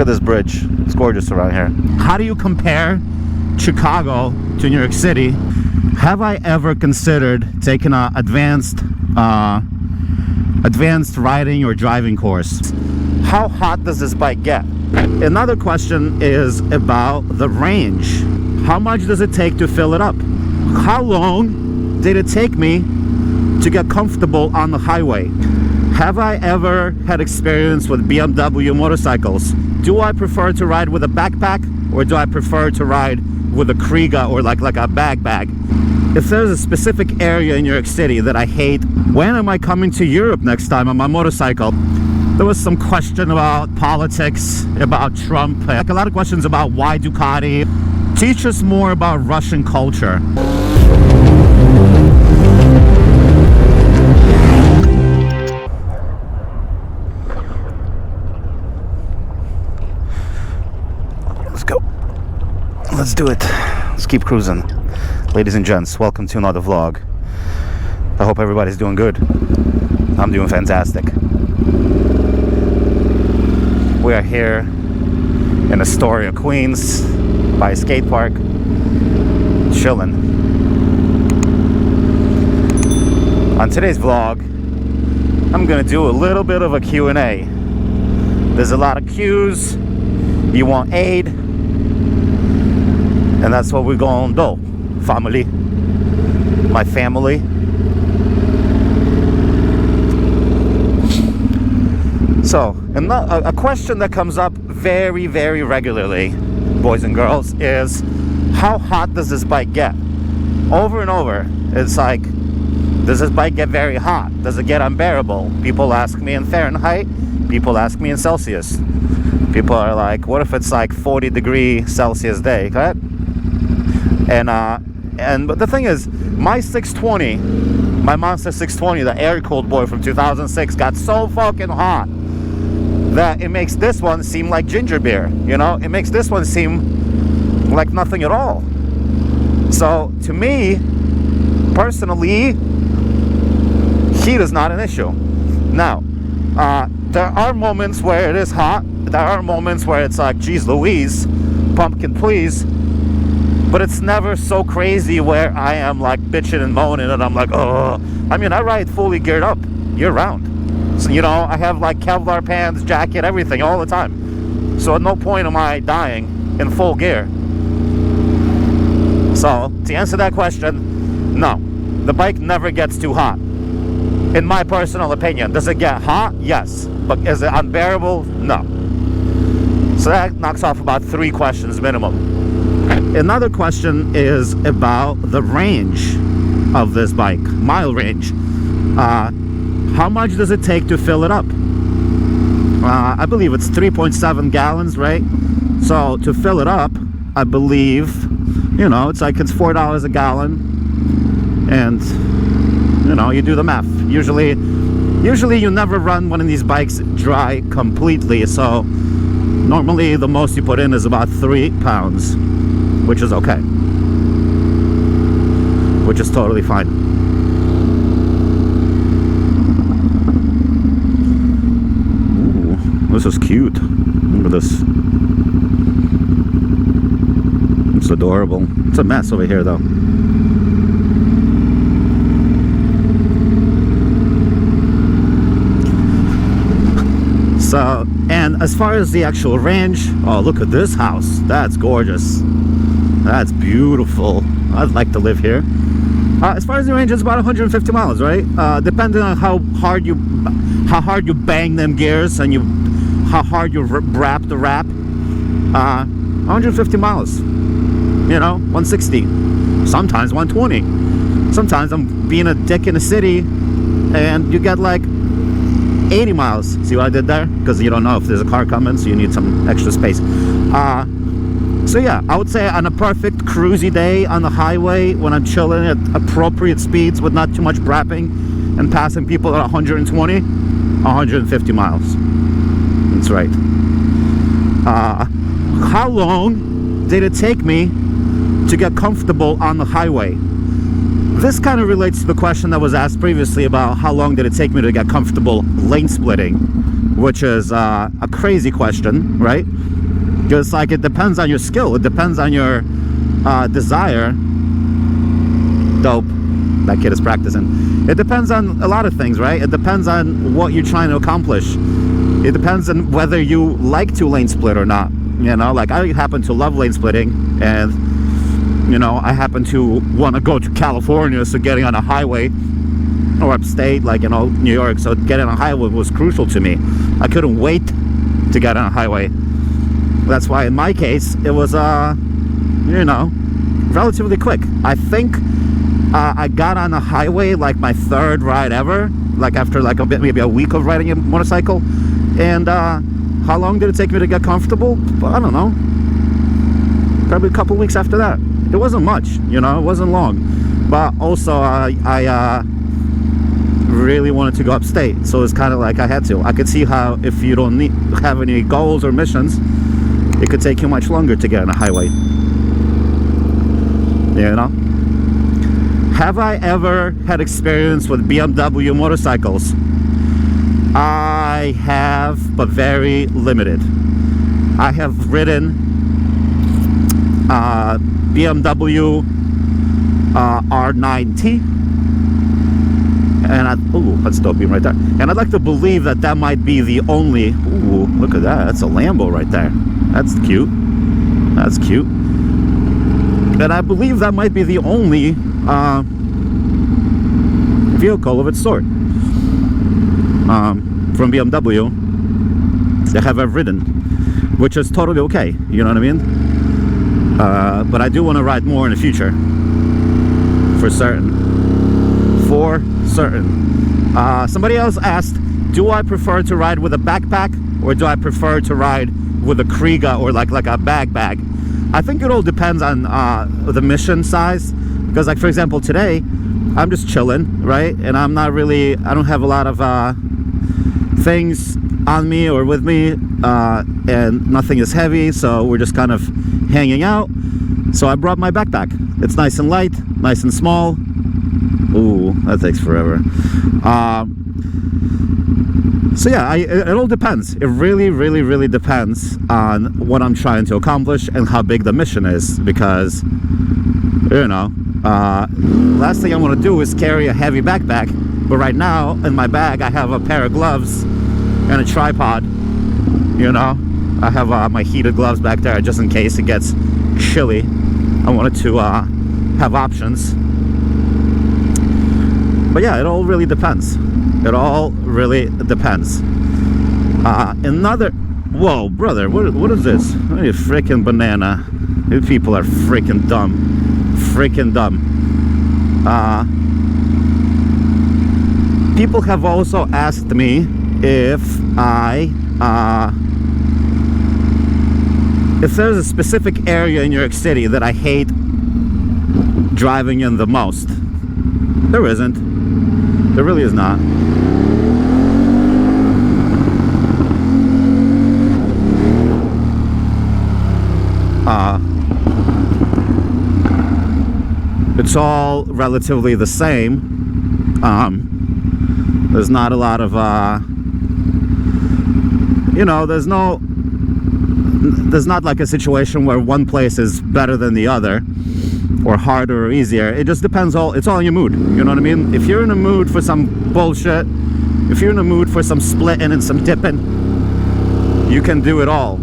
Look at this bridge. It's gorgeous around here. How do you compare Chicago to New York City? Have I ever considered taking an advanced riding or driving course? How hot does this bike get? Another question is about the range. How much does it take to fill it up? How long did it take me to get comfortable on the highway? Have I ever had experience with BMW motorcycles? Do I prefer to ride with a backpack, or do I prefer to ride with a Kriega or like a bag? If there's a specific area in New York City that I hate, when am I coming to Europe next time on my motorcycle? There was some question about politics, about Trump, like a lot of questions about why Ducati. Teach us more about Russian culture. Let's go. Let's do it. Let's keep cruising. Ladies and gents, welcome to another vlog. I hope everybody's doing good. I'm doing fantastic. We are here in Astoria, Queens, by a skate park, chilling. On today's vlog, I'm gonna do a little bit of a Q&A. There's a lot of Q's, you want aid, and that's what we're gonna do. Family, my family. So, a question that comes up very, very regularly, boys and girls, is how hot does this bike get? Over and over, it's like, does this bike get very hot? Does it get unbearable? People ask me in Fahrenheit, people ask me in Celsius. People are like, what if it's like 40-degree Celsius day, okay? But the thing is, my 620, my Monster 620, the air-cooled boy from 2006, got so fucking hot that it makes this one seem like ginger beer, you know? It makes this one seem like nothing at all. So, to me, personally, heat is not an issue. Now, there are moments where it is hot. There are moments where it's like, geez Louise, pumpkin please. But it's never so crazy where I am like bitching and moaning and I'm like, oh. I mean, I ride fully geared up year round. So, you know, I have like Kevlar pants, jacket, everything all the time. So at no point am I dying in full gear. So to answer that question, no. The bike never gets too hot. In my personal opinion, does it get hot? Yes. But is it unbearable? No. So that knocks off about 3 questions minimum. Another question is about the range of this bike, mile range. How much does it take to fill it up? I believe it's 3.7 gallons, right? So to fill it up, I believe, you know, it's $4 a gallon, and you know, you do the math. Usually you never run one of these bikes dry completely, so normally the most you put in is about 3 pounds, which is okay, which is totally fine. Ooh, this is cute. Look at this. It's adorable. It's a mess over here though. So, and as far as the actual range, oh, look at this house. That's gorgeous. That's beautiful. I'd like to live here. As far as the range, it's about 150 miles, right? Depending on how hard you bang them gears and how hard you wrap the wrap. 150 miles. You know, 160. Sometimes 120. Sometimes I'm being a dick in the city, and you get like 80 miles. See what I did there? Because you don't know if there's a car coming, so you need some extra space. So yeah, I would say on a perfect cruisy day on the highway, when I'm chilling at appropriate speeds with not too much brapping and passing people at 120, 150 miles. That's right. How long did it take me to get comfortable on the highway? This kind of relates to the question that was asked previously about how long did it take me to get comfortable lane splitting which is a crazy question, right? Because like it depends on your skill, it depends on your desire. Dope, that kid is practicing. It depends on a lot of things, right? It depends on what you're trying to accomplish. It depends on whether you like to lane split or not. You know, like I happen to love lane splitting, and you know, I happen to want to go to California, so getting on a highway, or upstate, like, you know, New York, so getting on a highway was crucial to me. I couldn't wait to get on a highway. That's why in my case it was you know, relatively quick. I think I got on a highway like my third ride ever, like after like maybe a week of riding a motorcycle. And how long did it take me to get comfortable? I don't know, probably a couple weeks after that. It wasn't much, you know, it wasn't long. But also I really wanted to go upstate, so it's kind of like I had to. I could see how if you don't have any goals or missions, it could take you much longer to get on a highway, you know. Have I ever had experience with BMW motorcycles? I have, but very limited. I have ridden BMW R9T, and ooh, that's dope beam right there. And I'd like to believe that that might be the only. Ooh, look at that! That's a Lambo right there. That's cute. That's cute. And I believe that might be the only vehicle of its sort from BMW that have ever ridden, which is totally okay. You know what I mean? But I do want to ride more in the future, for certain. For certain. Somebody else asked, do I prefer to ride with a backpack, or do I prefer to ride with a Kriega, or like a bag? I think it all depends on the mission size. Because like, for example, today I'm just chilling, right? And I'm not really, I don't have a lot of things on me or with me, and nothing is heavy, so we're just kind of hanging out. So I brought my backpack. It's nice and light, nice and small. Ooh, that takes forever. So yeah, it all depends. It really depends on what I'm trying to accomplish and how big the mission is. Because, you know, last thing I want to do is carry a heavy backpack. But right now, in my bag, I have a pair of gloves and a tripod. You know, I have my heated gloves back there just in case it gets chilly. I wanted to have options. But yeah, it all really depends. It all really depends. Whoa, brother, what is this? What a freaking banana. These people are freaking dumb. Freaking dumb. People have also asked me if there's a specific area in New York City that I hate driving in the most. There isn't. There really is not. It's all relatively the same. There's not a lot of you know, there's not like a situation where one place is better than the other, or harder or easier. It just depends. It's all in your mood. You know what I mean? If you're in a mood for some bullshit, if you're in a mood for some splitting and some dipping, you can do it all.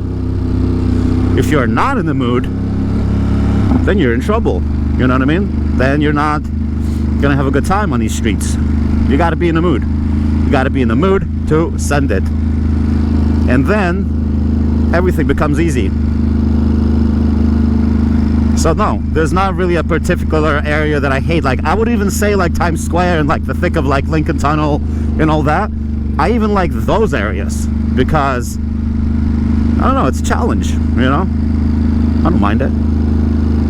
If you're not in the mood, then you're in trouble. You know what I mean? Then you're not gonna have a good time on these streets. You gotta be in the mood. You gotta be in the mood to send it. And then everything becomes easy. So no, there's not really a particular area that I hate. Like, I would even say like Times Square and like the thick of like Lincoln Tunnel and all that. I even like those areas because, I don't know, it's a challenge, you know? I don't mind it.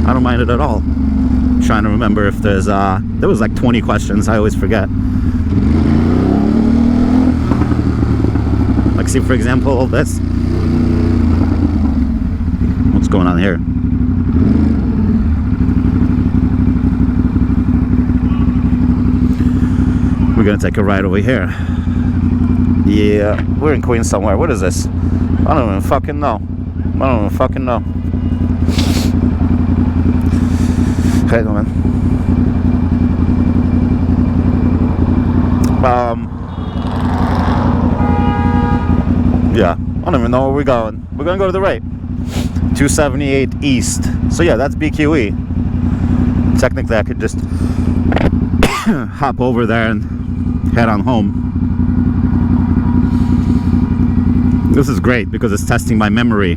I don't mind it at all. I'm trying to remember if there's, there was like 20 questions, I always forget. Like, see, for example, this. What's going on here? We're gonna take a ride over here. Yeah, we're in Queens somewhere. What is this? I don't even fucking know. I don't even fucking know. Okay, man. Yeah, I don't even know where we're going. We're gonna go to the right. 278 East. So yeah, that's BQE. Technically, I could just hop over there and head on home. This is great because it's testing my memory.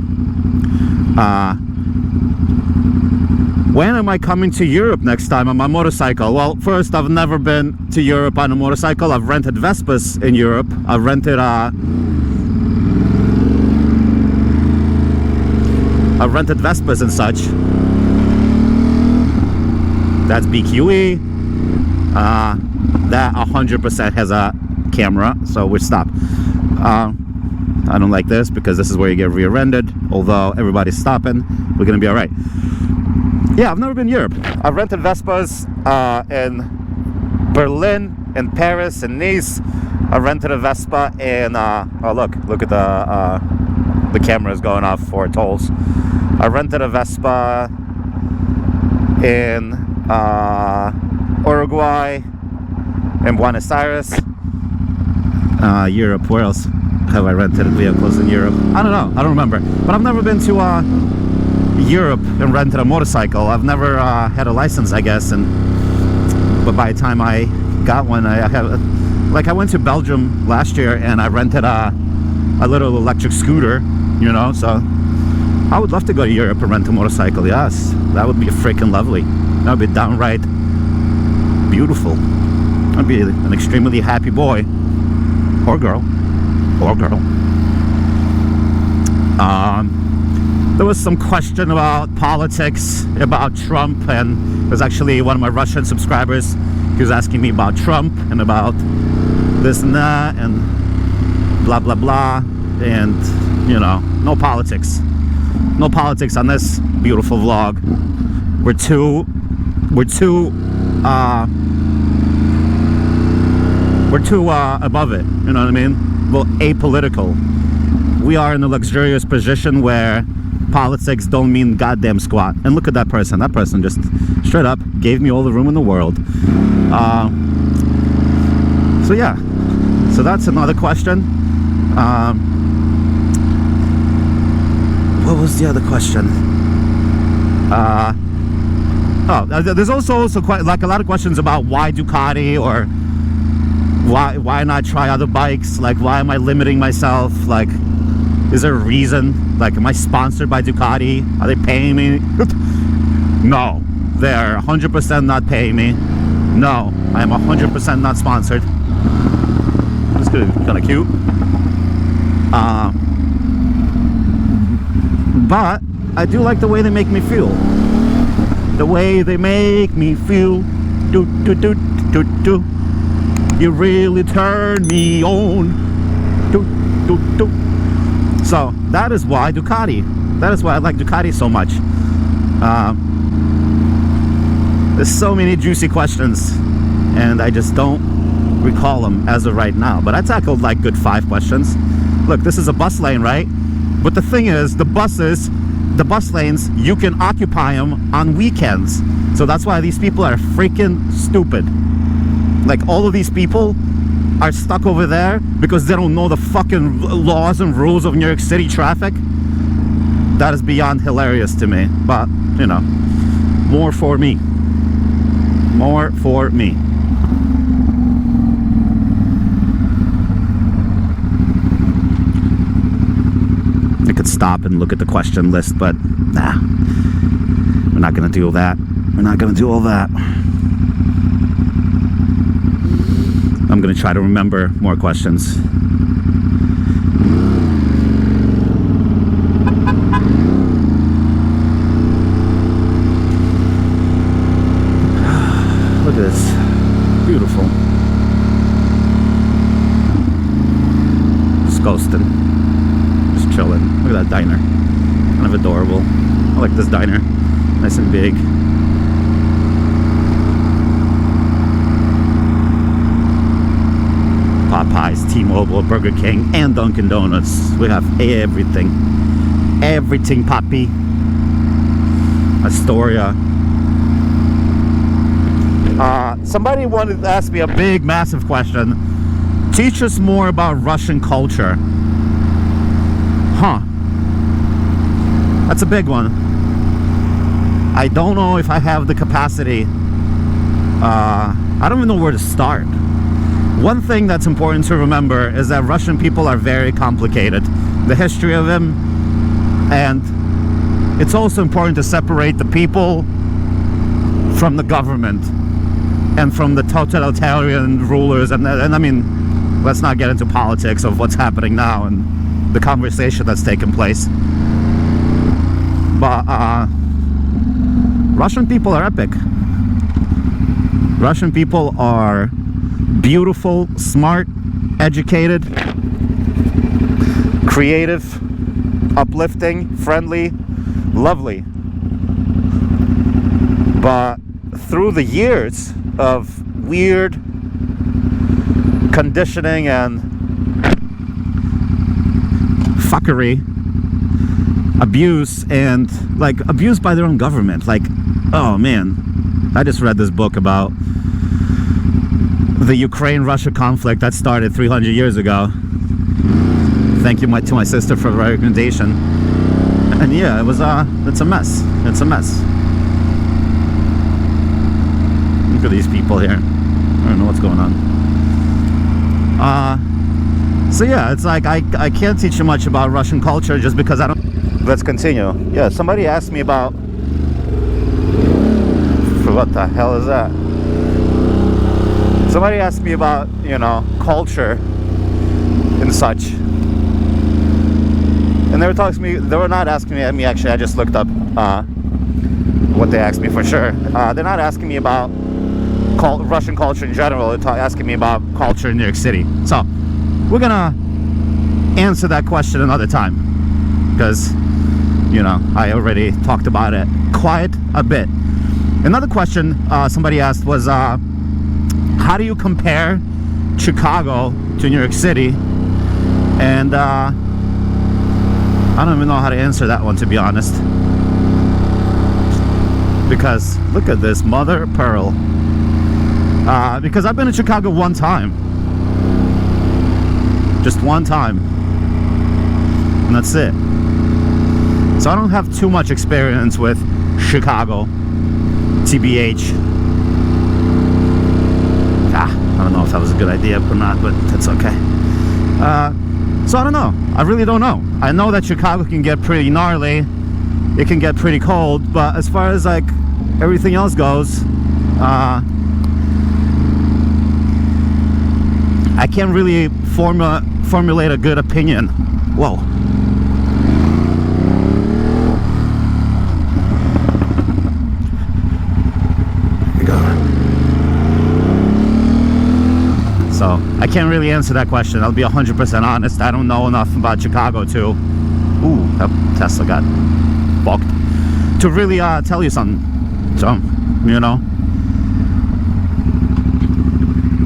When am I coming to Europe next time on my motorcycle? Well, first, I've never been to Europe on a motorcycle. I've rented Vespas in Europe. I've rented Vespas and such. That's BQE. That 100% has a camera, so we're stopped. I don't like this because this is where you get rear-ended. Although everybody's stopping, we're gonna be all right. Yeah, I've never been to Europe. I've rented Vespas in Berlin, in Paris, in Nice. I rented a Vespa in oh look at the cameras going off for tolls. I rented a Vespa in Uruguay, in Buenos Aires. Europe, where else have I rented vehicles in Europe? I don't know, I don't remember. But I've never been to Europe and rented a motorcycle. I've never had a license, I guess, but by the time I got one, I went to Belgium last year and I rented a little electric scooter, you know, so I would love to go to Europe and rent a motorcycle. Yes, that would be freaking lovely. That would be downright beautiful. I'd be an extremely happy boy or girl. There was some question about politics, about Trump, and it was actually one of my Russian subscribers. He was asking me about Trump and about this and that and blah blah blah, and you know, no politics on this beautiful vlog. We're too above it, you know what I mean? Well, apolitical. We are in a luxurious position where politics don't mean goddamn squat. And look at that person. That person just straight up gave me all the room in the world. So yeah, so that's another question. What was the other question? There's also quite like a lot of questions about why Ducati, or why not try other bikes? Like, why am I limiting myself? Like, is there a reason? Like, am I sponsored by Ducati? Are they paying me? No, they're 100% not paying me. No, I am 100% not sponsored. That's good, kind of cute. But I do like the way they make me feel. The way they make me feel. Do do do do do. You really turn me on. Do do do. So that is why Ducati. That is why I like Ducati so much. There's so many juicy questions, and I just don't recall them as of right now. But I tackled like good 5 questions. Look, this is a bus lane, right? But the thing is, the bus lanes, you can occupy them on weekends. So that's why these people are freaking stupid. Like, all of these people are stuck over there because they don't know the fucking laws and rules of New York City traffic. That is beyond hilarious to me. But, you know, more for me. More for me. I could stop and look at the question list, but nah, we're not gonna do that. We're not gonna do all that. I'm gonna try to remember more questions. Look at this, beautiful. Just coasting, just chilling. Look at that diner, kind of adorable. I like this diner, nice and big. Popeyes, T-Mobile, Burger King, and Dunkin' Donuts. We have everything. Everything, Poppy. Astoria. Somebody wanted to ask me a big, massive question. Teach us more about Russian culture. Huh. That's a big one. I don't know if I have the capacity. I don't even know where to start. One thing that's important to remember is that Russian people are very complicated. The history of them, and it's also important to separate the people from the government and from the totalitarian rulers. And I mean, let's not get into politics of what's happening now and the conversation that's taken place. But Russian people are epic. Russian people are beautiful, smart, educated, creative, uplifting, friendly, lovely. But through the years of weird conditioning and fuckery, abuse, and like abuse by their own government. Like, oh man, I just read this book about the Ukraine-Russia conflict that started 300 years ago. Thank you to my sister for the recommendation. And yeah, it was it's a mess. It's a mess. Look at these people here. I don't know what's going on. So yeah, it's like I can't teach you much about Russian culture just because I don't. Let's continue. Yeah, somebody asked me about. For what the hell is that? Somebody asked me about, you know, culture and such. And they were talking to me, they were not asking me actually, I just looked up what they asked me for sure. They're not asking me about Russian culture in general, they're asking me about culture in New York City. So, we're gonna answer that question another time. Because, you know, I already talked about it quite a bit. Another question somebody asked was, how do you compare Chicago to New York City? And I don't even know how to answer that one, to be honest. Because look at this mother of pearl. Because I've been in Chicago one time. Just one time. And that's it. So I don't have too much experience with Chicago. TBH. I don't know if that was a good idea or not, but that's okay. So I don't know. I really don't know. I know that Chicago can get pretty gnarly. It can get pretty cold, but as far as like everything else goes, I can't really formulate a good opinion. Whoa. So I can't really answer that question. I'll be 100% honest. I don't know enough about Chicago to, ooh, that Tesla got fucked, to really tell you something. So, you know,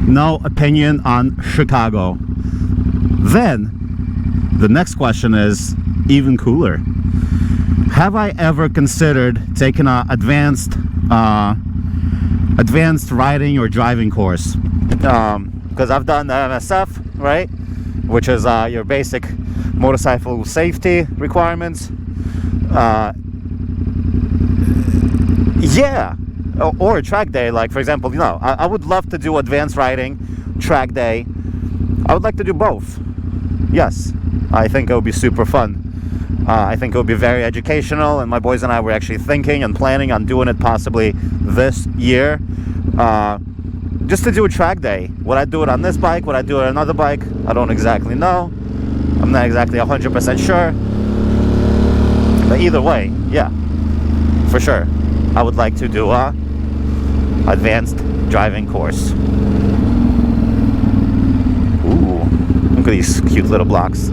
no opinion on Chicago. Then the next question is even cooler. Have I ever considered taking an advanced riding or driving course? Because I've done the MSF, right, which is your basic motorcycle safety requirements. Yeah, or a track day. Like, for example, you know, I would love to do advanced riding, track day. I would like to do both. Yes, I think it would be super fun. I think it would be very educational, and my boys and I were actually thinking and planning on doing it possibly this year. Just to do a track day. Would I do it on this bike? Would I do it on another bike? I don't exactly know. I'm not exactly 100% sure. But either way, yeah, for sure. I would like to do a advanced driving course. Ooh, look at these cute little blocks.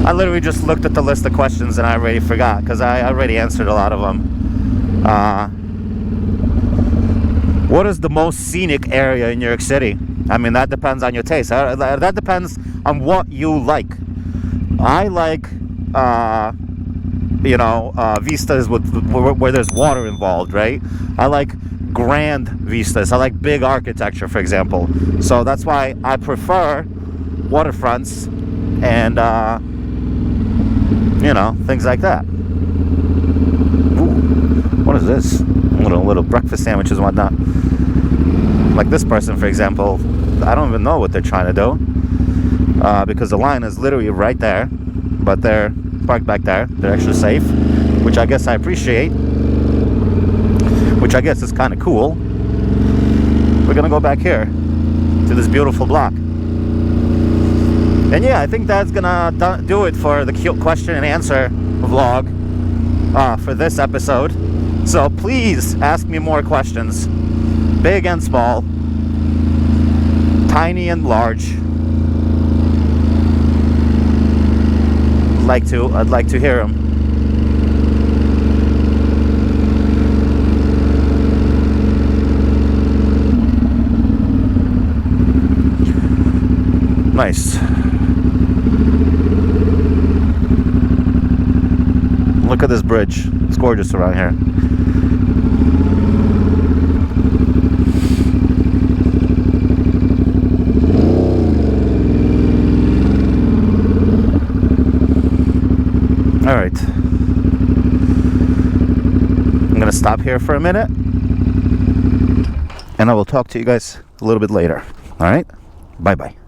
I literally just looked at the list of questions and I already forgot because I already answered a lot of them. What is the most scenic area in New York City? I mean, that depends on your taste. That depends on what you like. I like, vistas where there's water involved, right? I like grand vistas. I like big architecture, for example. So that's why I prefer waterfronts and, things like that. Ooh, what is this? Little breakfast sandwiches and whatnot. Like this person, for example, I don't even know what they're trying to do, because the line is literally right there, but they're parked back there. They're extra safe, which I guess I appreciate, which I guess is kind of cool. We're gonna go back here to this beautiful block. And yeah, I think that's gonna do it for the question and answer vlog for this episode. So please ask me more questions, big and small, tiny and large. I'd like to hear them. Nice. Look at this bridge. It's gorgeous around here. All right. I'm going to stop here for a minute, and I will talk to you guys a little bit later. All right? Bye-bye.